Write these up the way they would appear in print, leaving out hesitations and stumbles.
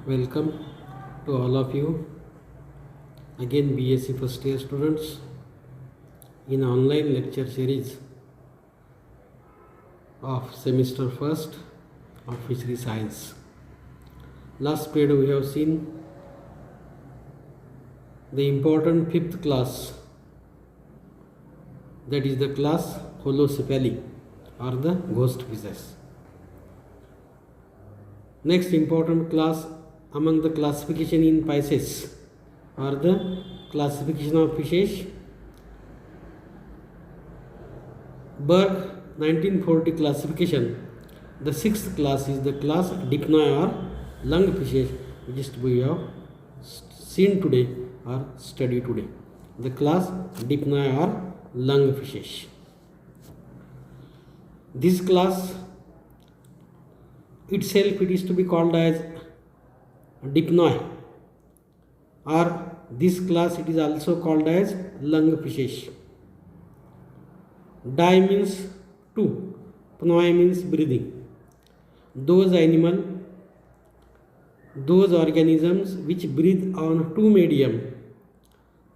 Welcome to all of you. Again, BSc first year students in online lecture series of semester first of Fishery Science. Last period we have seen the important fifth class, that is the class Holocephali or the ghost fishes. Next important class among the classification in Pisces or the classification of fishes. Berg 1940 classification. The sixth class is the class Dipnoi or lung fishes, which is we have seen today or study today. The class Dipnoi or lung fishes. This class itself it is to be called as Dipnoi, or this class it is also called as lung fishes. Di means two, pnoi means breathing. Those organisms which breathe on two medium,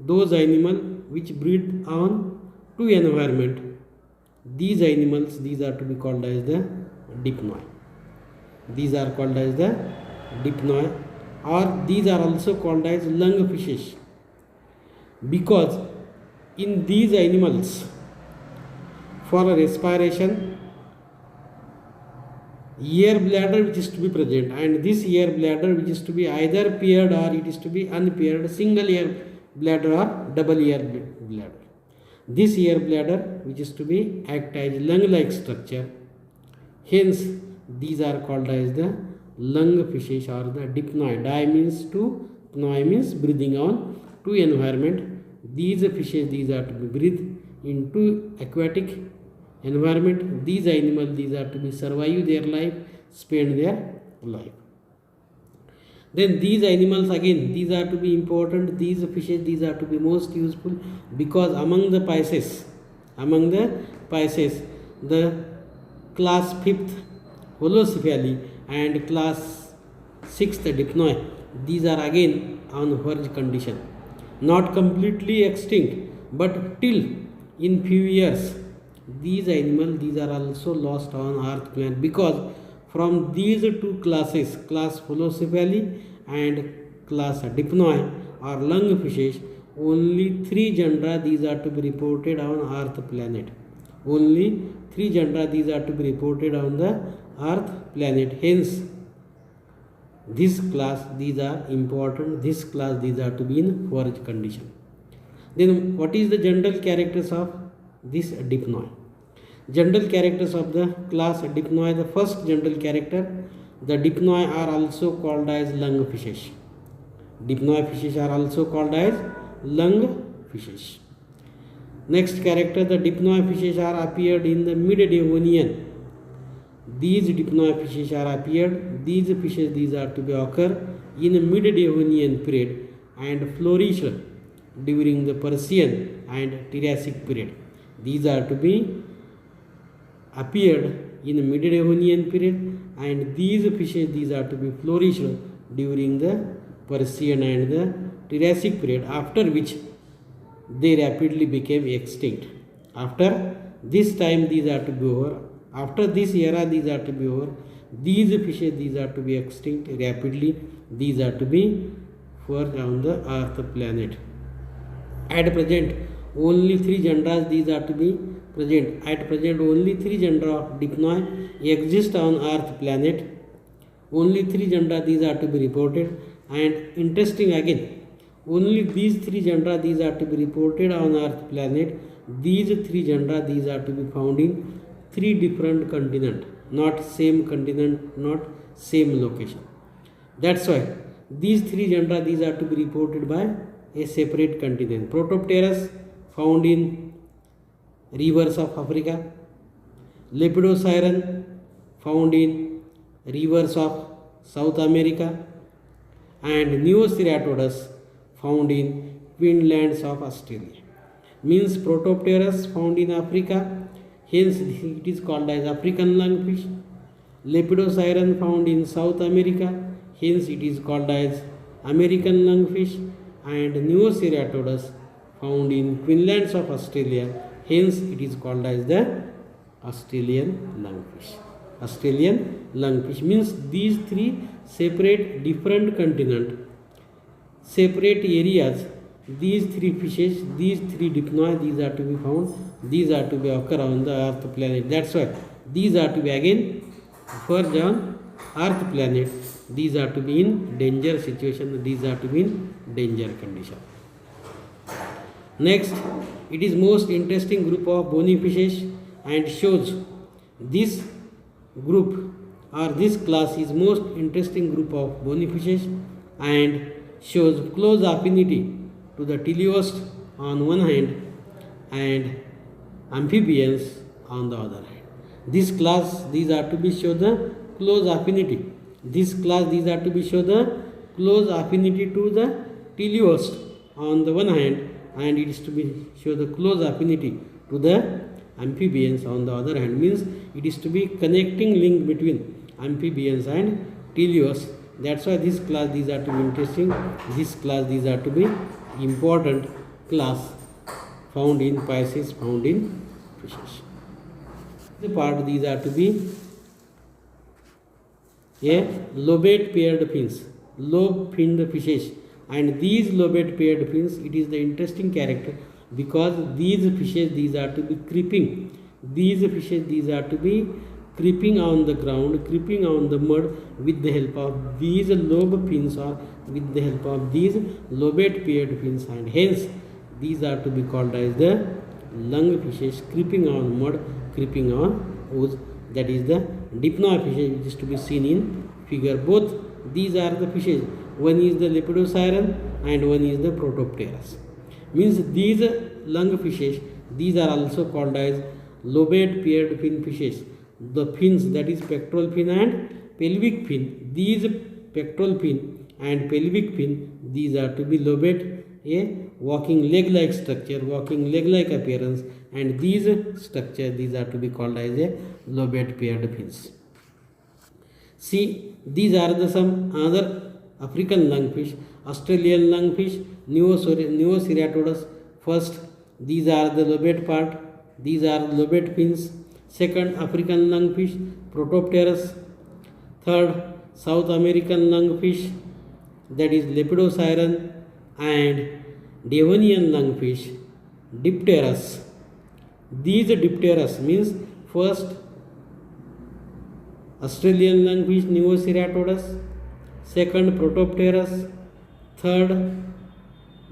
those animals which breathe on two environment, these animals, these are to be called as the Dipnoi. These are called as the Dipnoi, or these are also called as lung fishes, because in these animals for respiration air bladder which is to be present, and this air bladder which is to be either paired or it is to be unpaired, single air bladder or double air bladder. This air bladder which is to be act as lung like structure, hence these are called as the lung fishes or the Dipnoi. Di means two, pnoi means breathing on two environment. These fishes, these are to be breathed into aquatic environment. These animals, these are to be survive their life, spend their life. Then these animals again, these are to be important. These fishes, these are to be most useful, because among the Pisces, the class 5th Holocephali and class 6th Dipnoi, these are again on verge condition, not completely extinct, but till in few years these animals, these are also lost on earth planet, because from these two classes, class Holocephali and class Dipnoi or lung fishes, only 3 genera these are to be reported on earth planet. Only 3 genera these are to be reported on the earth planet. Hence this class, these are important. This class, these are to be in forage condition. Then what is the general characters of this Dipnoi? General characters of the class Dipnoi. The first general character, the Dipnoi are also called as lung fishes. Dipnoi fishes are also called as lung fishes. Next character, the Dipnoi fishes are appeared in the mid-Devonian. These Dipnoi fishes are appeared, these fishes, these are to be occur in mid-Devonian period and flourished during the Persian and Triassic period. These are to be appeared in mid-Devonian period, and these fishes, these are to be flourished during the Persian and the Triassic period, after which they rapidly became extinct. After this time, these are to be over. After this era, these are to be over. These fishes, these are to be extinct rapidly. These are to be forged on the earth planet. At present, only 3 genera these are to be present. At present, only 3 genera of Dipnoi exist on earth planet. Only 3 genera these are to be reported. And interesting again, only these 3 genera these are to be reported on earth planet. These 3 genera these are to be found in 3 different continents, not same continent, not same location. That's why these 3 genera these are to be reported by a separate continent. Protopterus found in rivers of Africa. Lepidosiren found in rivers of South America, and Neoceratodus found in Queenslands of Australia. Means Protopterus found in Africa, hence it is called as African lungfish. Lepidosiren found in South America, hence it is called as American lungfish, and Neoceratodus found in Queenslands of Australia, hence it is called as the Australian lungfish. Australian lungfish means these three separate different continent, separate areas. These three fishes, these three dipnoi, these are to be found, these are to be occur on the Earth planet. That's why these are to be again first on Earth planet. These are to be in danger situation. These are to be in danger condition. Next, it is most interesting group of bony fishes and shows this group or this class is most interesting group of bony fishes and shows close affinity to the teleost on one hand and amphibians on the other hand. This class, these are to be show the close affinity. This class, these are to be show the close affinity to the teleost on the one hand, and it is to be show the close affinity to the amphibians on the other hand. Means it is to be connecting link between amphibians and teleost. That's why this class, these are to be interesting. This class, these are to be important class found in Pisces, found in fishes. The part, these are to be a lobate paired fins, lobe finned fishes, and these lobate paired fins, it is the interesting character because these fishes, these are to be creeping. These fishes, these are to be creeping on the ground, creeping on the mud with the help of these lobe fins or with the help of these lobate paired fins, and hence these are to be called as the lung fishes, creeping on mud, creeping on ooze. That is the dipnoi fishes, which is to be seen in figure. Both these are the fishes. One is the Lepidosiren and one is the Protopterus. Means these lung fishes, these are also called as lobate paired fin fishes. The fins, that is pectoral fin and pelvic fin. These pectoral fin and pelvic fin, these are to be lobate, a walking leg-like structure, walking leg-like appearance, and these structure, these are to be called as a lobate paired fins. See, these are the some other African lungfish, Australian lungfish, Neoceratodus. First, these are the lobate part, these are lobate fins. Second, African lungfish, Protopterus. Third, South American lungfish, that is Lepidosiren, and Devonian lungfish, Dipterus. These Dipterus means first Australian lungfish, Neoceratodus. Second, Protopterus. Third,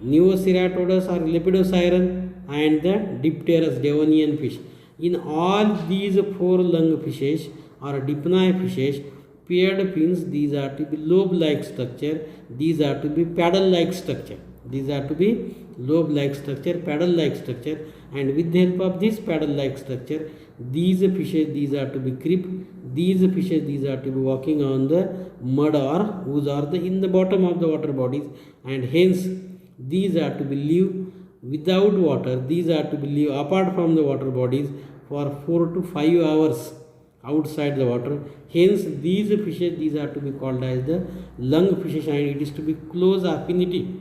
Neoceratodus or Lepidosiren, and the Dipterus, Devonian fish. In all these four lung fishes or dipnoi fishes, paired fins, these are to be lobe-like structure, these are to be paddle-like structure. These are to be lobe-like structure, paddle-like structure, and with the help of this paddle-like structure, these fishes, these are to be creep, these fishes, these are to be walking on the mud or ooze or the in the bottom of the water bodies, and hence these are to be live without water. These are to be live apart from the water bodies for 4 to 5 hours outside the water. Hence these fishes, these are to be called as the lung fishes, and it is to be close affinity.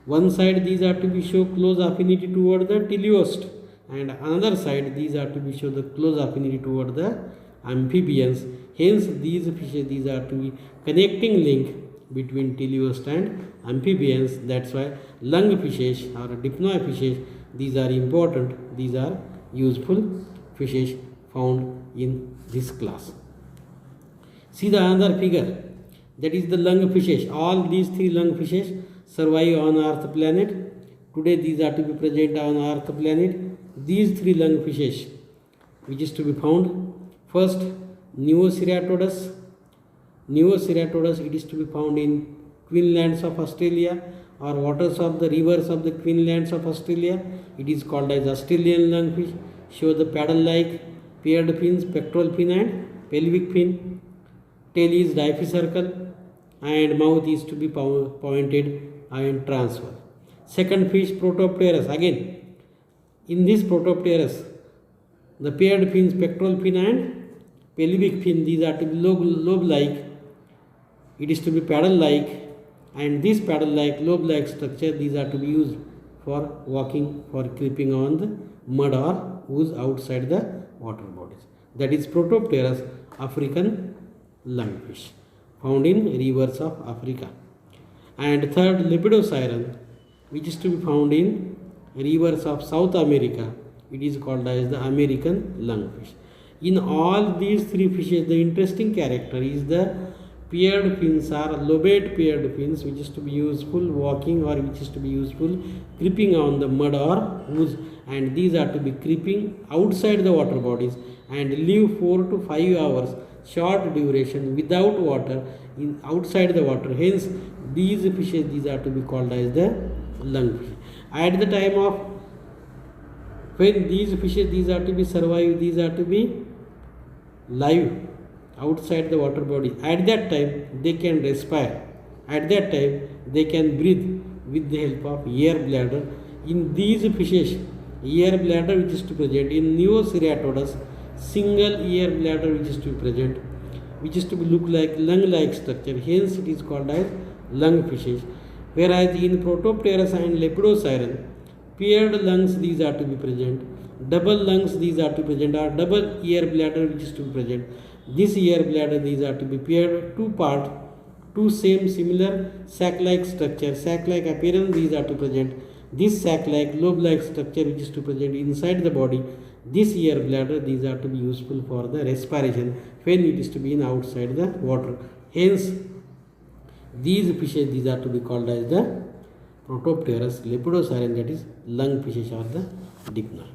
One side these are to be show close affinity toward the teleost, and another side these are to be show the close affinity toward the amphibians. Hence these fishes, these are to be connecting link between teleost and amphibians. That's why lung fishes or dipnoi fishes, these are important, these are useful fishes found in this class. See the another figure, that is the lung fishes. All these three lung fishes survive on Earth planet. Today these are to be present on Earth planet. These three lung fishes which is to be found, first Neoceratodus. Neoceratodus, it is to be found in Queenslands of Australia or waters of the rivers of the Queenslands of Australia. It is called as Australian lungfish. Show the paddle-like paired fins, pectoral fin and pelvic fin. Tail is diphysarcal and mouth is to be pointed and transverse. Second fish, Protopterus. Again, in this Protopterus, the paired fins, pectoral fin and pelvic fin, these are to be lobe-like, It is to be paddle-like, and this paddle-like, lobe-like structure, these are to be used for walking, for creeping on the mud or ooze outside the water bodies. That is Protopterus African lungfish, found in rivers of Africa. And third, Lepidosiren, which is to be found in rivers of South America. It is called as the American lungfish. In all these three fishes, the interesting character is the paired fins or lobate paired fins, which is to be useful walking or which is to be useful creeping on the mud or ooze, and these are to be creeping outside the water bodies and live 4 to 5 hours short duration without water in outside the water. Hence these fishes, these are to be called as the lungfish. At the time of when these fishes, these are to be survive, these are to be live outside the water body, at that time they can respire, at that time they can breathe with the help of air bladder. In these fishes, air bladder which is to present in Neoceratodus, single air bladder which is to be present, which is to be look like lung-like structure, hence it is called as lung fishes. Whereas in Protopterus and Lepidosiren, paired lungs, these are to be present, double lungs, these are to be present, or double air bladder which is to be present. This air bladder, these are to be paired, two part, two same similar sac-like structure, sac-like appearance, these are to present. This sac-like lobe-like structure which is to present inside the body, this air bladder, these are to be useful for the respiration when it is to be in outside the water. Hence these fishes, these are to be called as the Protopterus Lepidosiren, that is lung fishes or the dipnoi.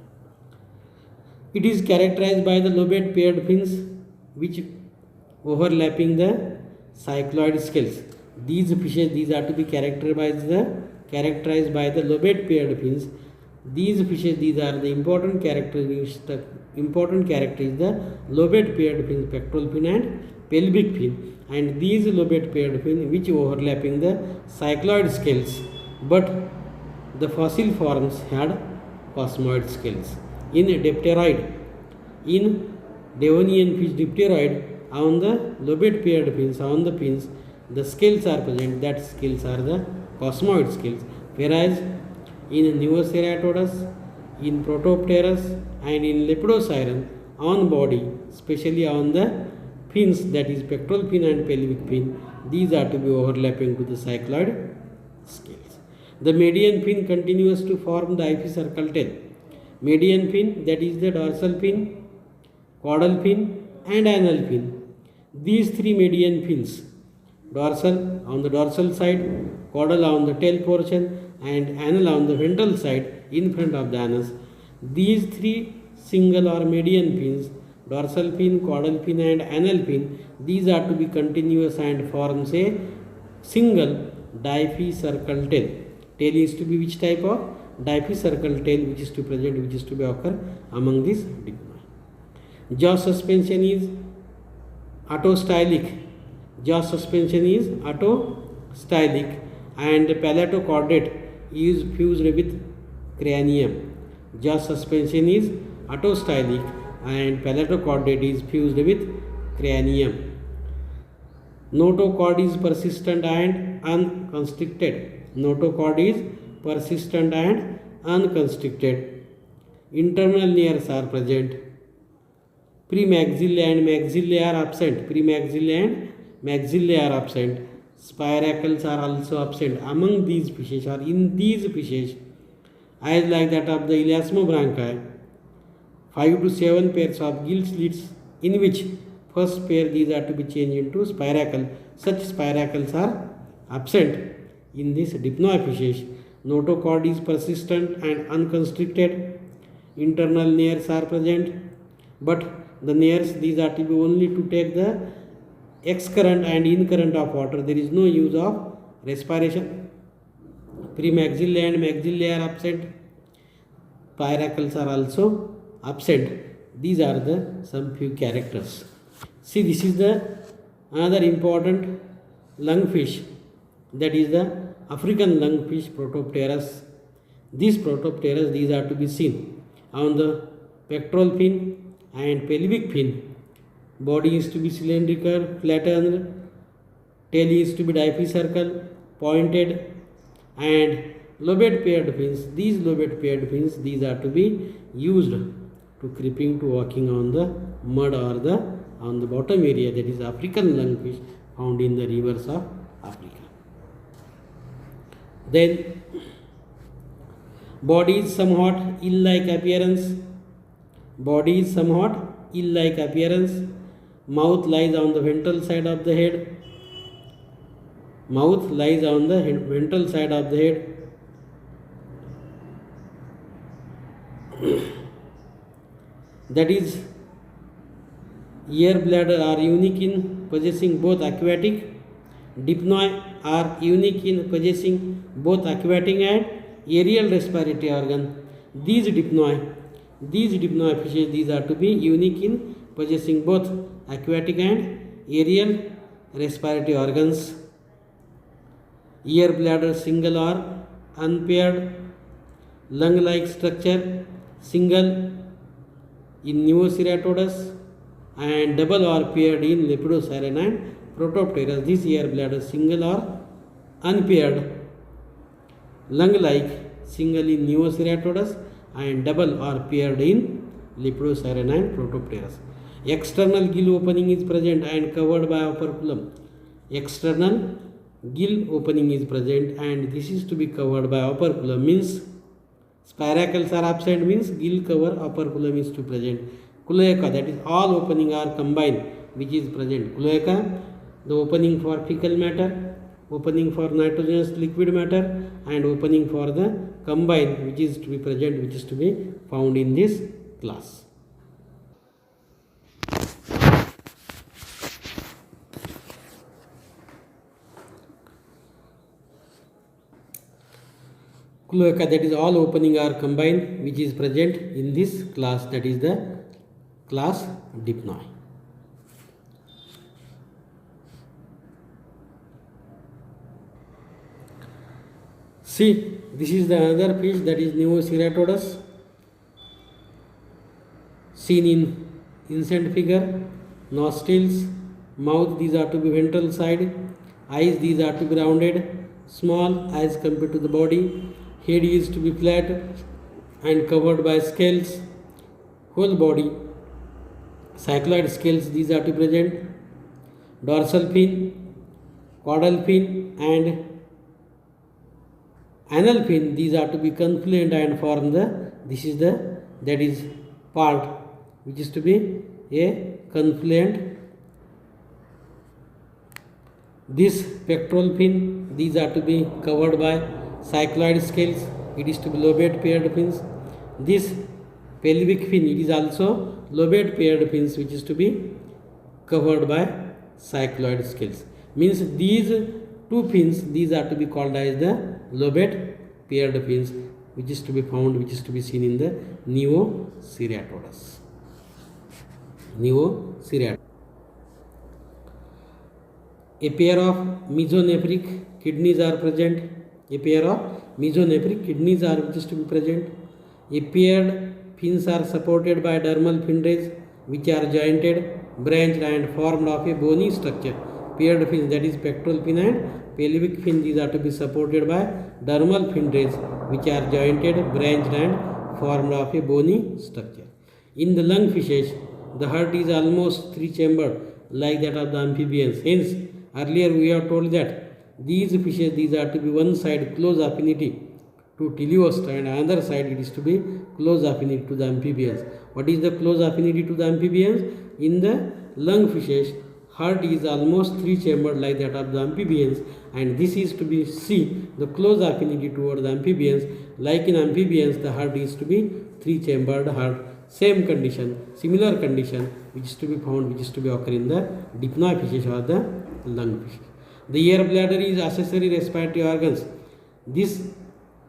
It is characterized by the lobate paired fins which overlapping the cycloid scales. These fishes, these are to be characterized by the lobate paired fins. These fishes, these are the important character is the lobate paired fin, pectoral fin and pelvic fin, and these lobate paired fin which overlapping the cycloid scales, but the fossil forms had cosmoid scales. In Dipteroid, in Devonian fish Dipteroid, on the lobate paired fins, on the fins, the scales are present, that scales are the cosmoid scales. Whereas in Neoceratodus, in Protopterus and in Lepidosiren, on body, especially on the fins, that is pectoral fin and pelvic fin, these are to be overlapping to the cycloid scales. The median fin continues to form the ipicircle tail. Median fin, that is the dorsal fin, caudal fin and anal fin. These three median fins, dorsal on the dorsal side, caudal on the tail portion and anal on the ventral side in front of the anus. These three single or median fins, dorsal fin, caudal fin and anal fin, these are to be continuous and forms a single diphicircle tail. Tail is to be which type of? Diphicircle tail which is to present, which is to be occur among these dipnoi. Jaw suspension is autostylic. Jaw suspension is autostylic and palatocordate is fused with cranium. Jaw suspension is autostylic and palatocordate is fused with cranium. Notochord is persistent and unconstricted. Notochord is persistent and unconstricted. Internal nares are present. Premaxilla and maxillae are absent. Premaxilla and maxillae are absent. Spiracles are also absent among these fishes or in these fishes, as like that of the elasmobranchi. 5 to 7 pairs of gill slits, in which first pair these are to be changed into spiracle. Such spiracles are absent in this dipnoi fishes. Notochord is persistent and unconstricted. Internal nares are present, but the nares, these are to be only to take the excurrent and incurrent of water. There is no use of respiration. Premaxilla and maxillae are absent. Spiracles are also absent. These are the some few characters. See, this is the another important lungfish, that is the African lungfish Protopterus. These Protopterus, these are to be seen on the pectoral fin and pelvic fin. Body is to be cylindrical, flattened, Tail is to be diaphyseal, pointed, and lobate paired fins. These lobate paired fins, these are to be used to creeping to walking on the mud or on the bottom area, that is African lungfish found in the rivers of Africa. Then body is somewhat eel-like appearance. Body is somewhat eel-like appearance. Mouth lies on the ventral side of the head. Mouth lies on the ventral side of the head. That is, ear bladder are unique in possessing both aquatic. Dipnoi are unique in possessing both aquatic and aerial respiratory organ. These dipnoi fishes, these are to be unique in possessing both aquatic and aerial respiratory organs. Ear bladder single or unpaired. Lung-like structure single in Neoceratodus and double or paired in Lepidosiren and Protopterus. This ear bladder single or unpaired. Lung-like single in Neoceratodus and double or paired in Lepidosiren and Protopterus. External gill opening is present and covered by operculum. External gill opening is present and this is to be covered by operculum, means spiracles are absent, means gill cover, operculum is to present. Cloaca, that is all opening are combined, which is present. Cloaca, the opening for fecal matter, opening for nitrogenous liquid matter, and opening for the combined, which is to be present, which is to be found in this class. Cloaca, that is all opening are combined, which is present in this class, that is the class Dipnoi. See, this is the other fish, that is Neoceratodus, seen in insect figure. Nostrils, mouth, these are to be ventral side. Eyes, these are to be rounded, small as compared to the body. Head is to be flat and covered by scales. Whole body, cycloid scales, these are to be present. Dorsal fin, caudal fin, and anal fin, these are to be confluent and form the, this is the, that is part which is to be a confluent. This pectoral fin, these are to be covered by cycloid scales, it is to be lobate paired fins. This pelvic fin, it is also lobate paired fins, which is to be covered by cycloid scales. Means these two fins, these are to be called as the lobate paired fins, which is to be found, which is to be seen in the Neoceratodus. Neoceratodus. A pair of mesonephric kidneys are present. A pair of mesonephric kidneys are which is to be present. A paired fins are supported by dermal fin rays, which are jointed, branched, and formed of a bony structure. Paired fins, that is pectoral fin and pelvic fin, these are to be supported by dermal fin rays, which are jointed, branched, and formed of a bony structure. In the lungfishes, the heart is almost three-chambered, like that of the amphibians. Hence, earlier we have told that these fishes, these are to be one side close affinity to teleost and another side it is to be close affinity to the amphibians. What is the close affinity to the amphibians? In the lungfishes, heart is almost three-chambered like that of the amphibians, and this is to be see the close affinity toward the amphibians. Like in amphibians, the heart is to be three-chambered heart. Same condition, similar condition, which is to be found, which is to be occur in the dipnoi fishes or the lungfish. The air bladder is accessory respiratory organs. These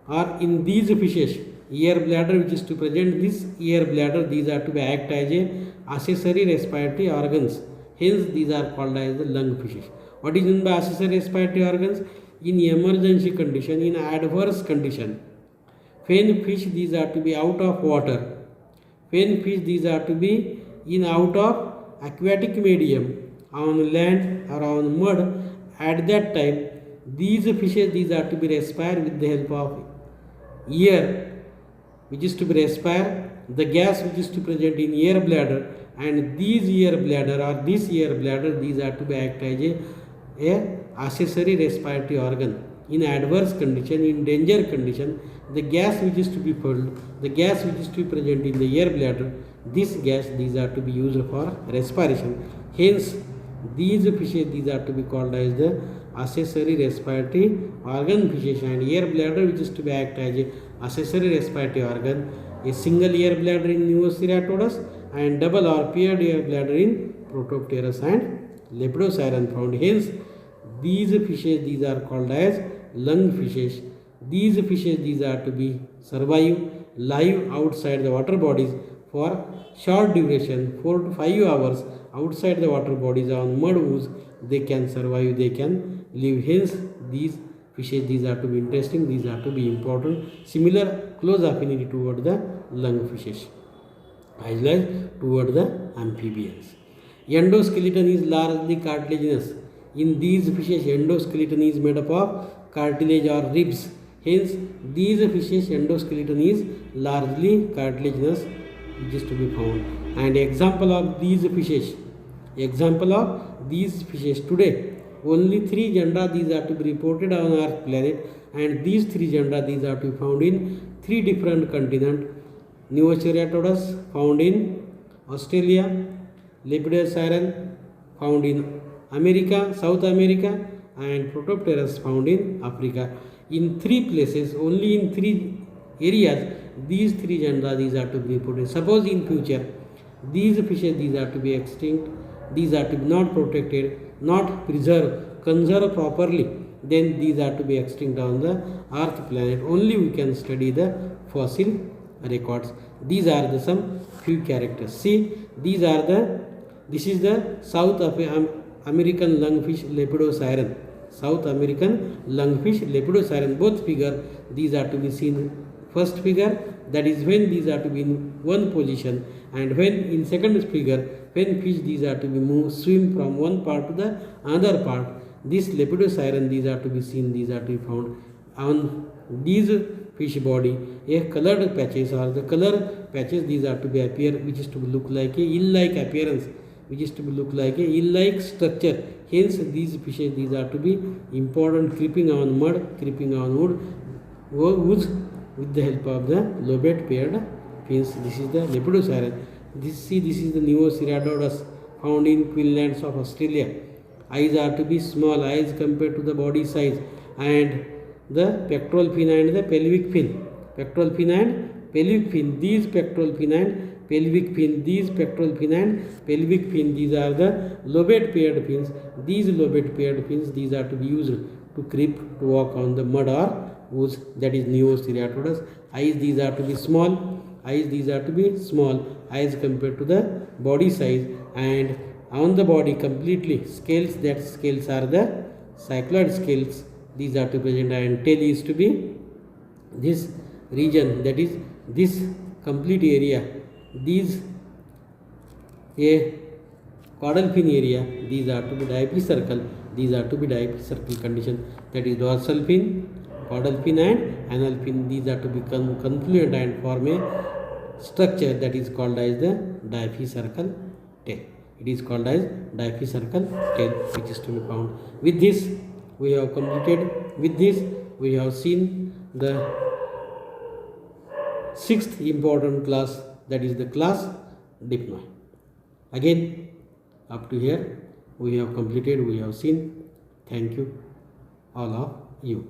are in these fishes, air bladder which is to present this air bladder, these are to be act as a accessory respiratory organs. Hence, these are called as the lungfishes. What is meant by accessory respiratory organs? In emergency condition, in adverse condition, fin fish, these are to be out of water. Fin fish, these are to be in out of aquatic medium, on land or on mud, at that time these fishes, these are to be respired with the help of air, which is to be respire, the gas which is to present in air bladder, and these air bladder or this air bladder, these are to be act as a accessory respiratory organ. In adverse condition, in danger condition, the gas which is to be filled, the gas which is to be present in the air bladder, this gas, these are to be used for respiration. Hence, these fishes, these are to be called as the accessory respiratory organ fishes, and air bladder which is to be act as a accessory respiratory organ, a single air bladder in Neoceratodus and double or paired air bladder in Protopterus and Lepidosiren found. Hence, these fishes, these are called as lung fishes. These fishes, these are to be survive live outside the water bodies for short duration, 4 to 5 hours outside the water bodies on mud ooze. They can survive, they can live. Hence, these fishes, these are to be interesting, these are to be important. Similar close affinity toward the lung fishes as well as toward the amphibians. Endoskeleton is largely cartilaginous. In these fishes, endoskeleton is made up of cartilage or ribs. Hence, these fishes endoskeleton is largely cartilaginous, which is to be found. And example of these fishes today, only 3 genera these are to be reported on our planet, and these 3 genera these are to be found in 3 different continents. Neoceratodus found in Australia, Lepidosiren found in America, South America, and Protopterus found in Africa. In 3 places, only in 3 areas, these 3 genera these are to be reported. Suppose in future these fishes these are to be extinct, these are to be not protected, not preserved, conserved properly, then these are to be extinct on the earth planet. Only we can study the fossil records. These are the some few characters. See, this is the South American lungfish Lepidosiren. South American lungfish Lepidosiren. Both figure these are to be seen. First figure, that is when these are to be in one position, and when in second figure, when fish these are to be move, swim from one part to the another part. This Lepidosiren these are to be seen, these are to be found on these fish body. A colored patches or the color patches these are to be appear, which is to look like a eel-like appearance, which is to be look like a eel-like structure. Hence, these fishes these are to be important, creeping on mud, creeping on woods with the help of the lobate paired fins. This is the Lepidosiren. This is the Neoceratodus found in Queenslands of Australia. Eyes are to be small eyes compared to the body size, and the pectoral fin and the pelvic fin. Pectoral fin and pelvic fin. These pectoral fin and pelvic fin. These pectoral fin and pelvic fin. These are the lobate paired fins. These lobate paired fins these are to be used to creep, to walk on the mud or woods. That is Neoceratodus. Eyes these are to be small. Eyes these are to be small. Eyes compared to the body size, and on the body completely scales. That scales are the cycloid scales. These are to present, and tail is to be this region, that is this complete area. These a caudal fin area, these are to be diapicircle. These are to be diapicircle condition, that is dorsal fin, caudal fin and anal fin. These are to be confluent and form a structure that is called as the diapicircle tail. It is called as diapicircle tail, which is to be found. With this we have completed. With this we have seen the 6th important class, that is the class Dipnoi. Again, up to here we have completed, we have seen. Thank you all of you.